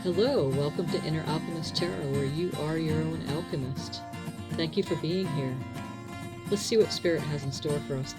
Hello, welcome to Inner Alchemist Tarot, where you are your own alchemist. Thank you for being here. Let's see what Spirit has in store for us.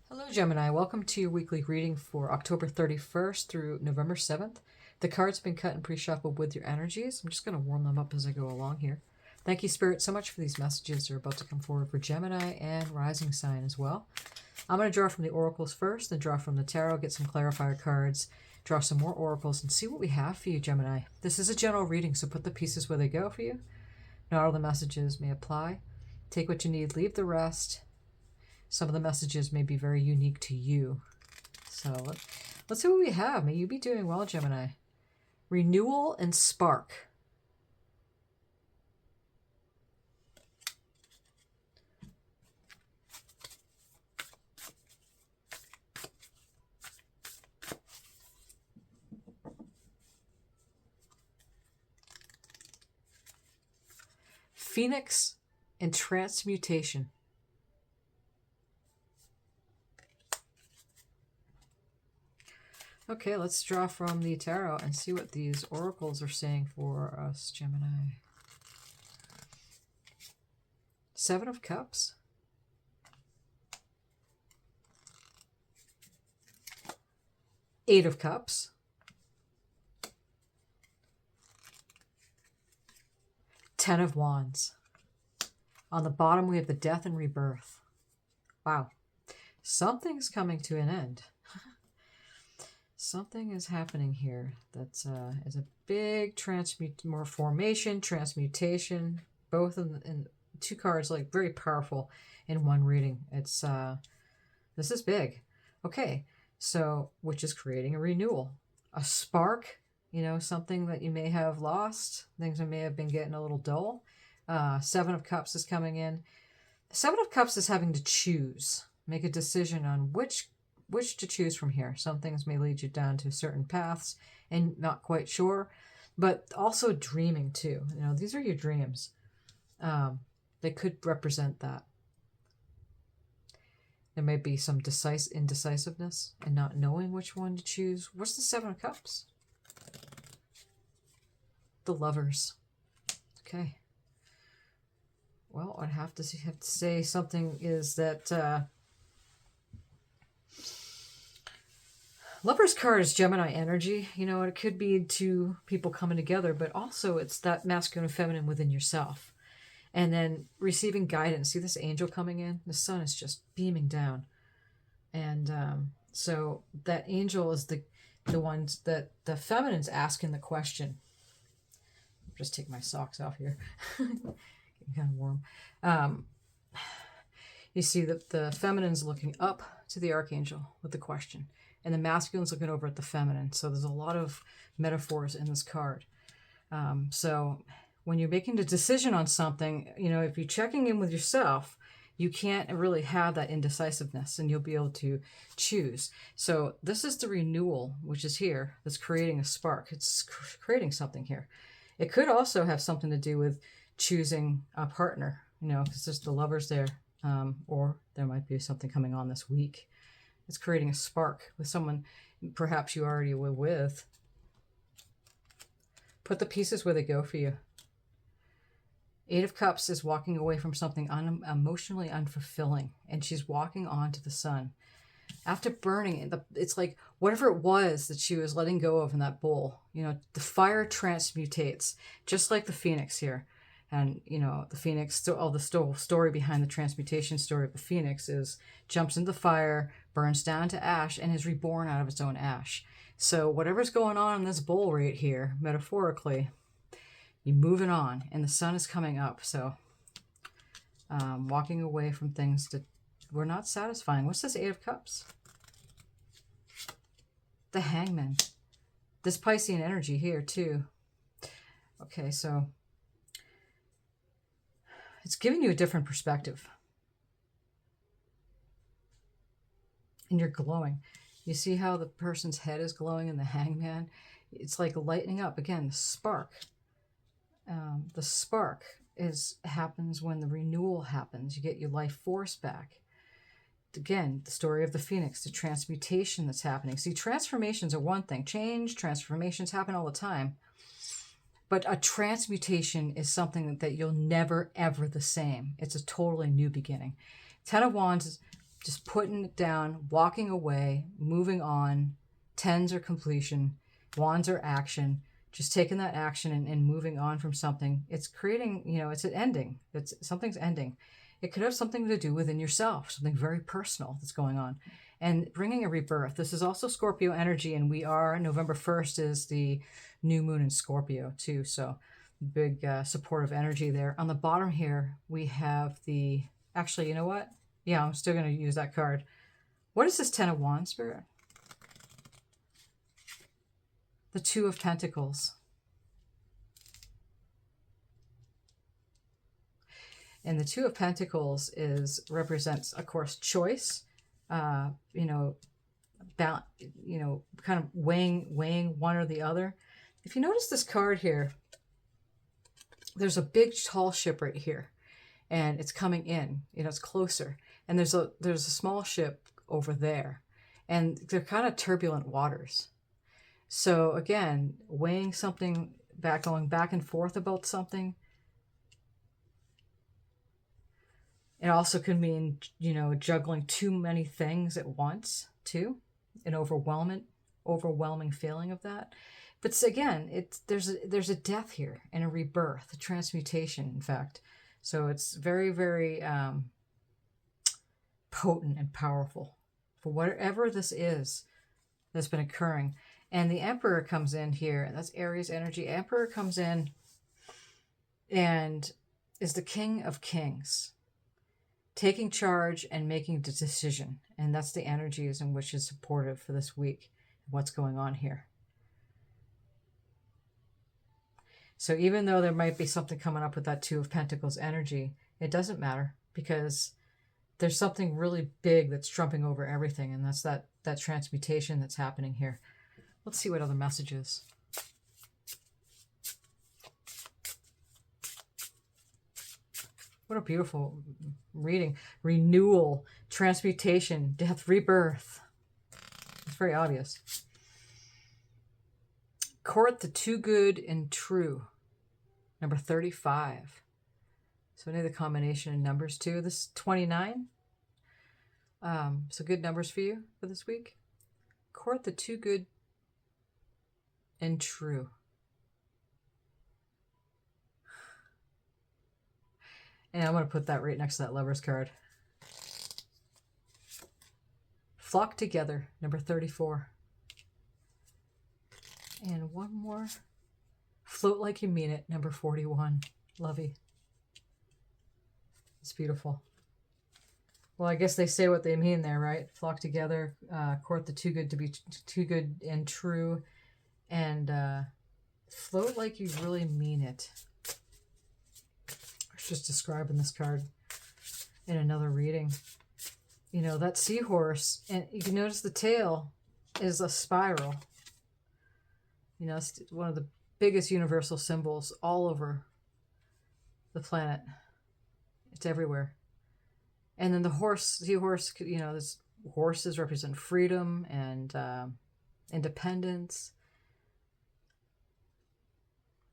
Hello, Gemini. Welcome to your weekly reading for October 31st through November 7th. The cards have been cut and pre-shuffled with your energies. I'm just going to warm them up as I go along here. Thank you, Spirit, so much for these messages that are about to come forward for Gemini and rising sign as well. I'm going to draw from the oracles first, then draw from the tarot, get some clarifier cards, draw some more oracles, and see what we have for you, Gemini. This is a general reading, so put the pieces where they go for you. Not all the messages may apply. Take what you need, leave the rest. Some of the messages may be very unique to you. So let's see what we have. May you be doing well, Gemini. Renewal and spark. Phoenix and transmutation. Okay, let's draw from the tarot and see what these oracles are saying for us, Gemini. Seven of Cups. Eight of Cups. Ten of Wands. On the bottom, we have the death and rebirth. Wow. Something's coming to an end. Something is happening here that's is a big formation, transmutation. Both in two cards, like very powerful in one reading. It's this is big. Okay, so which is creating a renewal, a spark. You know, something that you may have lost, things that may have been getting a little dull. Seven of Cups is coming in. Seven of Cups is having to choose, make a decision on which to choose from here. Some things may lead you down to certain paths and not quite sure, but also dreaming too. You know, these are your dreams. They could represent that. There may be some indecisiveness and not knowing which one to choose. What's the Seven of Cups? The Lovers. Okay. Well, I'd have to say something is that Lover's card is Gemini energy. You know, it could be two people coming together, but also it's that masculine and feminine within yourself. And then receiving guidance. See this angel coming in? The sun is just beaming down. And so that angel is the ones that the feminine's asking the question. Just take my socks off here. Getting kind of warm. You see that the feminine's looking up to the archangel with the question, and the masculine's looking over at the feminine. So there's a lot of metaphors in this card. So when you're making a decision on something, you know, if you're checking in with yourself, you can't really have that indecisiveness, and you'll be able to choose. So this is the renewal, which is here, that's creating a spark. It's creating something here. It could also have something to do with choosing a partner, you know, because there's the Lovers there, or there might be something coming on this week. It's creating a spark with someone perhaps you already were with. Put the pieces where they go for you. Eight of Cups is walking away from something emotionally unfulfilling, and she's walking on to the sun. After burning it, it's like whatever it was that she was letting go of in that bowl, you know, the fire transmutates, just like the Phoenix here. And, you know, the Phoenix, all the story behind the transmutation story of the Phoenix is jumps into the fire, burns down to ash, and is reborn out of its own ash. So whatever's going on in this bowl right here, metaphorically, you're moving on, and the sun is coming up. So walking away from things that were not satisfying. What's this Eight of Cups? The Hangman. This Piscean energy here too. Okay, so it's giving you a different perspective. And you're glowing. You see how the person's head is glowing in the Hangman? It's like lightening up. Again, the spark. The spark happens when the renewal happens. You get your life force back. again, the story of the phoenix, the transmutation that's happening. See, transformations are one thing. Change, transformations happen all the time. But a transmutation is something that you'll never, ever the same. It's a totally new beginning. Ten of Wands is just putting it down, walking away, moving on. Tens are completion. Wands are action. Just taking that action and moving on from something. It's creating, it's an ending. Something's ending. It could have something to do within yourself, something very personal that's going on. And bringing a rebirth. This is also Scorpio energy, and November 1st is the new moon in Scorpio too. So big supportive energy there. On the bottom here, we have actually, you know what? Yeah, I'm still going to use that card. What is this Ten of Wands, Spirit? The Two of Pentacles. And the Two of Pentacles represents, of course, choice. Kind of weighing one or the other. If you notice this card here, there's a big tall ship right here, and it's coming in. It's closer, and there's a small ship over there, and they're kind of turbulent waters. So again, weighing something back, going back and forth about something. It also can mean, juggling too many things at once, too. An overwhelming feeling of that. But again, there's a death here and a rebirth, a transmutation, in fact. So it's very, very potent and powerful for whatever this is that's been occurring. And the Emperor comes in here, and that's Aries energy. Emperor comes in and is the King of Kings, taking charge and making the decision. And that's the energies in which is supportive for this week, what's going on here. So even though there might be something coming up with that Two of Pentacles energy, it doesn't matter, because there's something really big that's trumping over everything, and that's that transmutation that's happening here. Let's see what other messages. What a beautiful reading. Renewal, transmutation, death, rebirth. It's very obvious. Court the Too Good and True. Number 35. So any of the combination in numbers too. This is 29. So good numbers for you for this week. Court the Too Good and True. And I'm going to put that right next to that Lover's card. Flock Together, number 34. And one more. Float Like You Mean It, number 41. Lovey. It's beautiful. Well, I guess they say what they mean there, right? Flock together, court the too good to be too good and true, and float like you really mean it. I was just describing this card in another reading. That seahorse, and you can notice the tail is a spiral. It's one of the biggest universal symbols all over the planet. It's everywhere. And then the seahorse, this horses represent freedom and independence.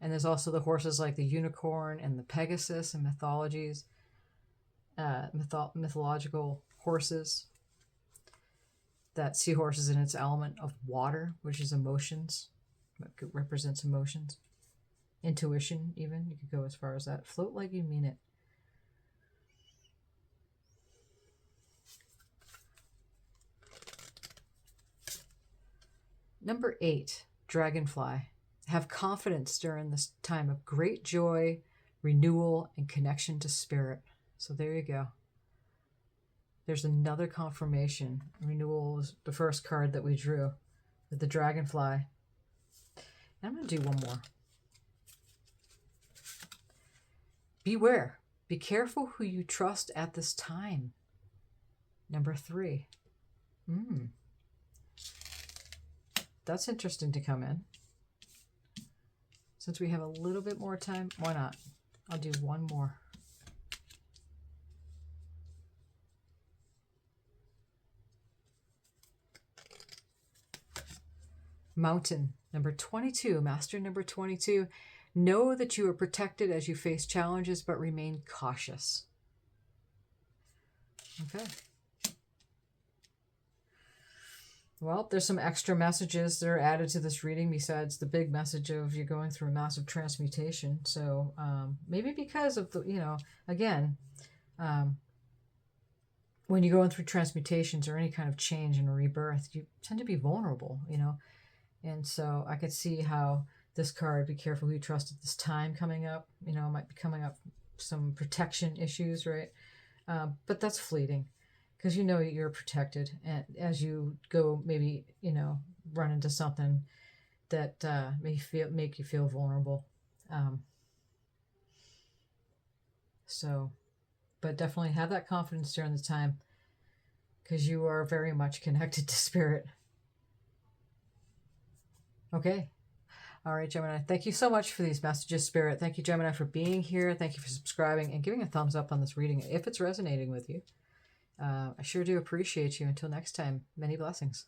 And there's also the horses like the unicorn and the Pegasus in mythologies, mythological horses. That seahorse is in its element of water, which is emotions. It represents emotions. Intuition, even. You could go as far as that. Float like you mean it. Number 8, Dragonfly. Have confidence during this time of great joy, renewal, and connection to spirit. So there you go. There's another confirmation. Renewal was the first card that we drew with the Dragonfly. And I'm going to do one more. Beware. Be careful who you trust at this time. Number 3. That's interesting to come in. Since we have a little bit more time, why not? I'll do one more. Mountain, number 22, master number 22. Know that you are protected as you face challenges, but remain cautious. Okay. Well, there's some extra messages that are added to this reading besides the big message of you going through a massive transmutation. So maybe because of the, again, when you're going through transmutations or any kind of change and rebirth, you tend to be vulnerable, And so I could see how this card, be careful who you trust at this time coming up, might be coming up some protection issues, right? But that's fleeting. Because you're protected, and as you go, maybe run into something that make you feel vulnerable. But definitely have that confidence during the time, because you are very much connected to spirit. Okay. All right, Gemini. Thank you so much for these messages, Spirit. Thank you, Gemini, for being here. Thank you for subscribing and giving a thumbs up on this reading if it's resonating with you. I sure do appreciate you. Until next time, many blessings.